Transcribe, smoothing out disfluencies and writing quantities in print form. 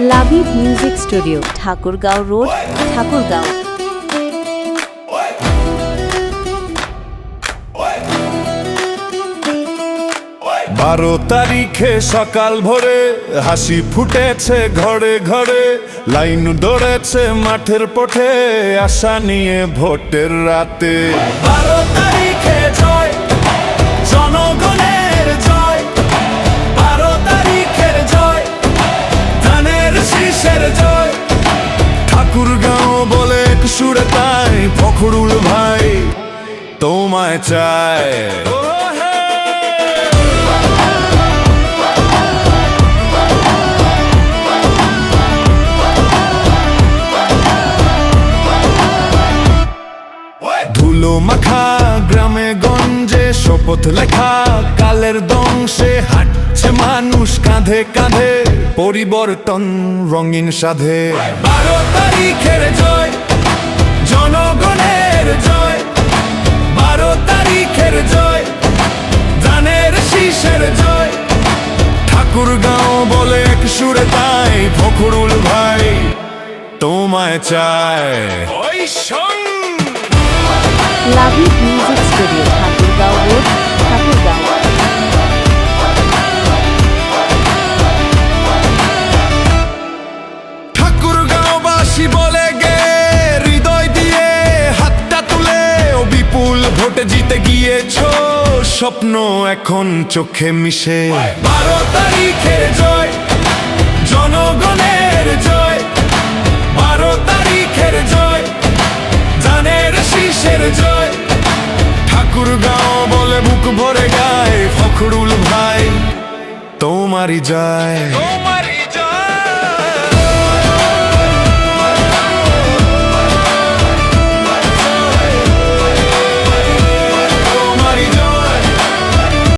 Labib music studio, Thakurgaon road, Thakurgaon. 12 তারিখে সকাল ভোরে হাসি ফুটেছে ঘরে ঘরে, লাইন ধরেছে মাঠের পথে আশা নিয়ে ভোটের রাতে। 12 তারিখে জয়, জনগণের জয়। 12 তারিখের জয়, ধানের শীষের জয়। ঠাকুরগাঁও বলে এক সুরে তাই ফখরুল ভাই তোমায় চায়। ধুলো মাখা গ্রামে গঞ্জে শপথ লেখা, কালের দংশে হাঁটছে মানুষ কাঁধে কাঁধে, পরিবর্তন রঙিন সাধে। 12 তারিখের জয়, জনগণের জয়। 12 তারিখের জয়, ধানের শীষের জয়। ঠাকুরগাঁও বলে এক সুরে তাই ফখরুল ভাই তোমায় চায়। Labib music studio, Thakurgaon road, Thakurgaon. ঠাকুরগাঁওবাসী বলে গে হৃদয় দিয়ে হাতটা তুলে, ও বিপুল ভোটে জিতে গিয়েছো, স্বপ্ন এখন চোখে মিশে। 12 তারিখের জয়, জনগণের জয়। 12 তারিখের জয়, ধানের শীষের জয়। ঠাকুরগাঁও বলে বুক ভরে গায় ফখরুল ভাই তোমারই জয়।